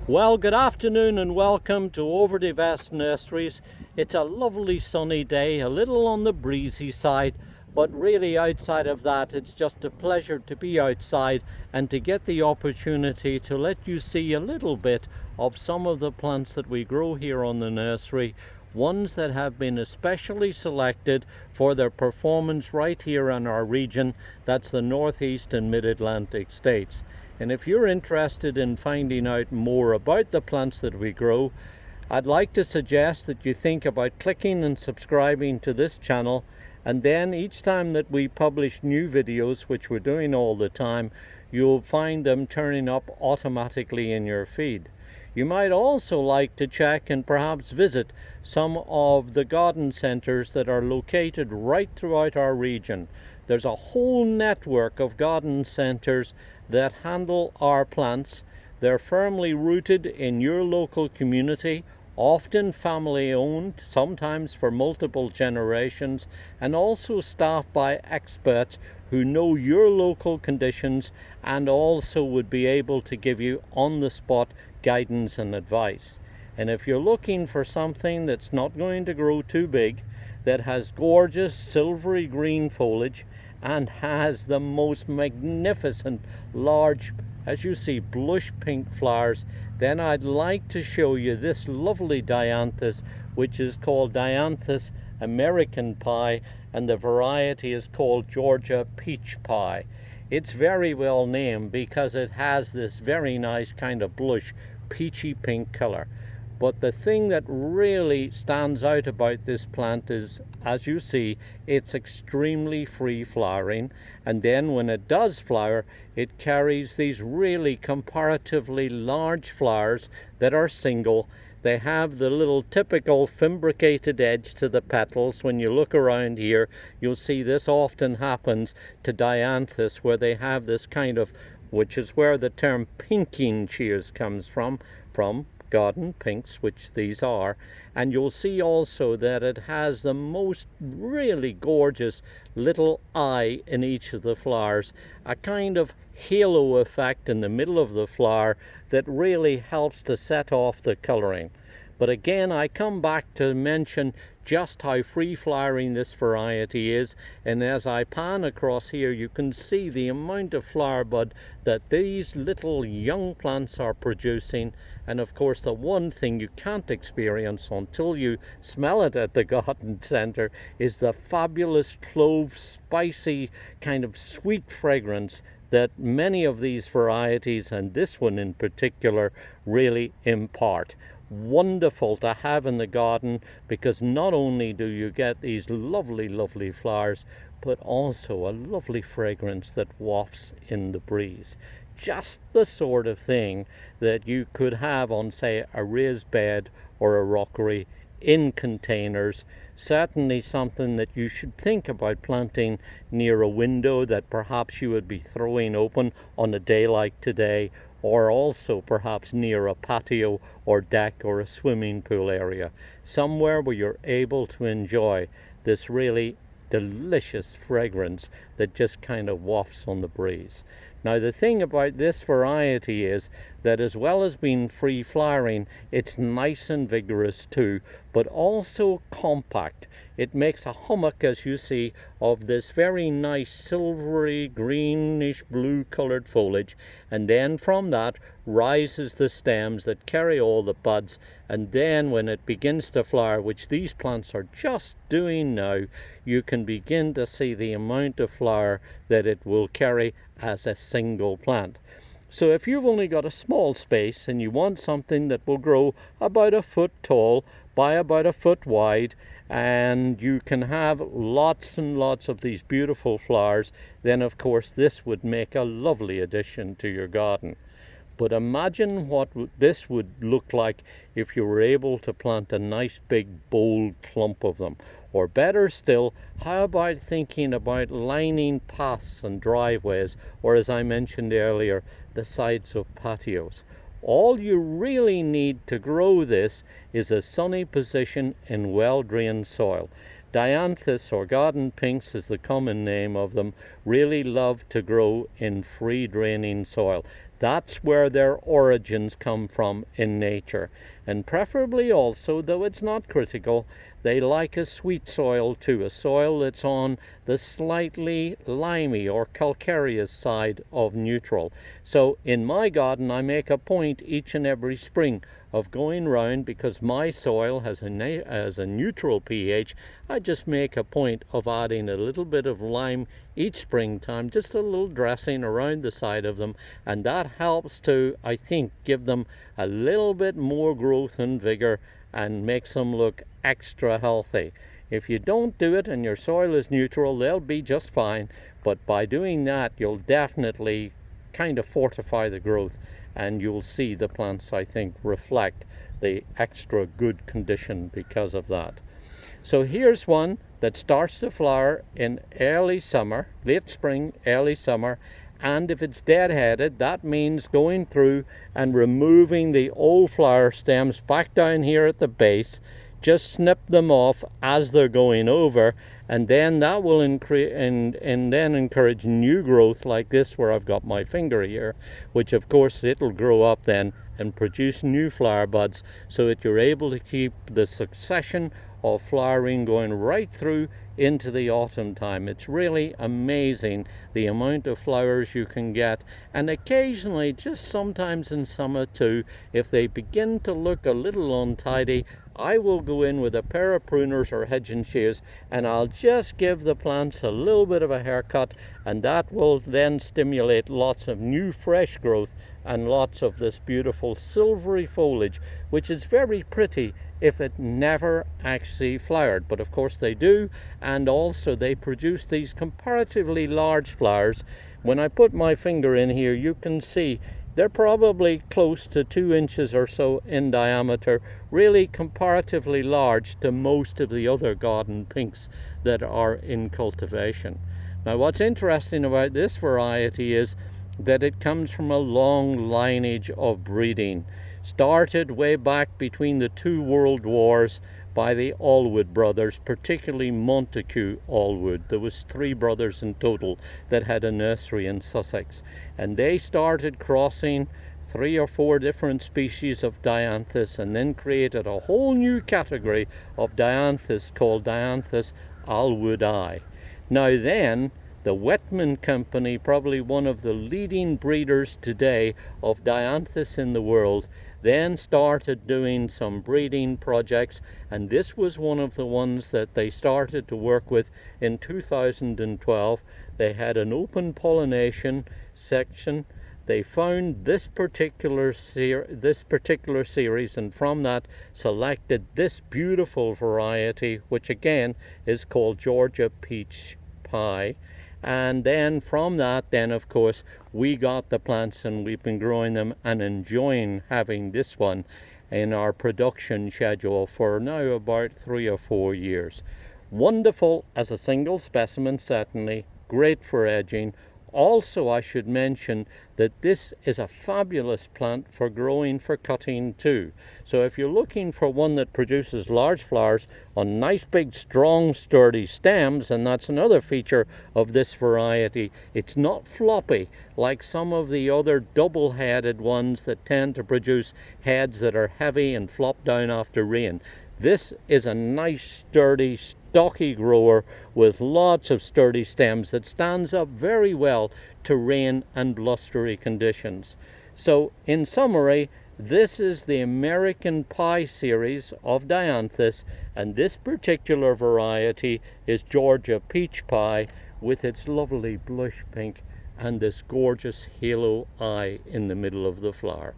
Well, good afternoon and welcome to Overdivest Nurseries. It's a lovely sunny day, a little on the breezy side, but really outside of that, it's just a pleasure to be outside and to get the opportunity to let you see a little bit of some of the plants that we grow here on the nursery, ones that have been especially selected for their performance right here in our region. That's the Northeast and Mid-Atlantic states. And if you're interested in finding out more about the plants that we grow, I'd like to suggest that you think about clicking and subscribing to this channel, and then each time that we publish new videos, which we're doing all the time, you'll find them turning up automatically in your feed. You might also like to check and perhaps visit some of the garden centers that are located right throughout our region. There's a whole network of garden centers that handle our plants. They're firmly rooted in your local community, often family owned, sometimes for multiple generations, and also staffed by experts who know your local conditions and also would be able to give you on the spot guidance and advice. And if you're looking for something that's not going to grow too big, that has gorgeous silvery green foliage and has the most magnificent large, as you see, blush pink flowers, then I'd like to show you this lovely Dianthus, which is called Dianthus American Pie, and the variety is called Georgia Peach Pie. It's very well named because it has this very nice kind of blush peachy pink color. But the thing that really stands out about this plant is, as you see, it's extremely free flowering, and then when it does flower, it carries these really comparatively large flowers that are single. They have the little typical fimbricated edge to the petals. When you look around here, you'll see this often happens to Dianthus, where they have this kind of, which is where the term pinking shears comes from garden pinks, which these are. And you'll see also that it has the most really gorgeous little eye in each of the flowers, a kind of halo effect in the middle of the flower that really helps to set off the coloring. But again, I come back to mention just how free flowering this variety is, and as I pan across here, you can see the amount of flower bud that these little young plants are producing. And of course, the one thing you can't experience until you smell it at the garden center is the fabulous clove, spicy, kind of sweet fragrance that many of these varieties, and this one in particular, really impart. Wonderful to have in the garden, because not only do you get these lovely flowers, but also a lovely fragrance that wafts in the breeze. Just the sort of thing that you could have on, say, a raised bed or a rockery in containers. Certainly something that you should think about planting near a window that perhaps you would be throwing open on a day like today, or also perhaps near a patio or deck or a swimming pool area, somewhere where you're able to enjoy this really delicious fragrance that just kind of wafts on the breeze. Now, the thing about this variety is that as well as being free flowering, it's nice and vigorous too, but also compact. It makes a hummock, as you see, of this very nice silvery greenish blue colored foliage, and then from that rises the stems that carry all the buds, and then when it begins to flower, which these plants are just doing now, you can begin to see the amount of flower that it will carry as a single plant. So if you've only got a small space and you want something that will grow about a foot tall by about a foot wide, and you can have lots and lots of these beautiful flowers, then of course this would make a lovely addition to your garden. But imagine what this would look like if you were able to plant a nice big bold clump of them. Or better still, how about thinking about lining paths and driveways, or as I mentioned earlier, the sides of patios. All you really need to grow this is a sunny position in well-drained soil. Dianthus, or garden pinks is the common name of them, really love to grow in free draining soil. That's where their origins come from in nature. And preferably also, though it's not critical, they like a sweet soil too, a soil that's on the slightly limey or calcareous side of neutral. So in my garden I make a point each and every spring of going round, because my soil has a neutral pH. I just make a point of adding a little bit of lime each springtime, just a little dressing around the side of them, and that helps to, I think, give them a little bit more growth and vigor and makes them look extra healthy. If you don't do it and your soil is neutral, they'll be just fine, but by doing that you'll definitely kind of fortify the growth, and you'll see the plants, I think, reflect the extra good condition because of that. So here's one that starts to flower in early summer, late spring, early summer, and if it's dead-headed, that means going through and removing the old flower stems back down here at the base. Just snip them off as they're going over, and then that will then encourage new growth like this, where I've got my finger here, which of course it'll grow up then and produce new flower buds, so that you're able to keep the succession of flowering going right through into the autumn time. It's really amazing the amount of flowers you can get, and occasionally, just sometimes in summer too, if they begin to look a little untidy, I will go in with a pair of pruners or hedging shears and I'll just give the plants a little bit of a haircut, and that will then stimulate lots of new fresh growth and lots of this beautiful silvery foliage, which is very pretty if it never actually flowered. But of course they do, and also they produce these comparatively large flowers. When I put my finger in here, you can see they're probably close to 2 inches or so in diameter, really comparatively large to most of the other garden pinks that are in cultivation. Now what's interesting about this variety is that it comes from a long lineage of breeding. Started way back between the 2 world wars by the Allwood brothers, particularly Montague Allwood. There was 3 brothers in total that had a nursery in Sussex, and they started crossing 3 or 4 different species of Dianthus, and then created a whole new category of Dianthus called Dianthus allwoodii. Now then, the Wetman Company, probably one of the leading breeders today of Dianthus in the world, then started doing some breeding projects, and this was one of the ones that they started to work with in 2012. They had an open pollination section. They found this particular series, and from that selected this beautiful variety, which again is called Georgia Peach Pie. And then from that, then of course, we got the plants and we've been growing them and enjoying having this one in our production schedule for now about 3 or 4 years. Wonderful as a single specimen, certainly, great for edging. Also, I should mention that this is a fabulous plant for growing for cutting too. So if you're looking for one that produces large flowers on nice big strong sturdy stems, and that's another feature of this variety, it's not floppy like some of the other double-headed ones that tend to produce heads that are heavy and flop down after rain. This is a nice sturdy stocky grower with lots of sturdy stems that stands up very well to rain and blustery conditions. So in summary, this is the American Pie series of Dianthus, and this particular variety is Georgia Peach Pie with its lovely blush pink and this gorgeous halo eye in the middle of the flower.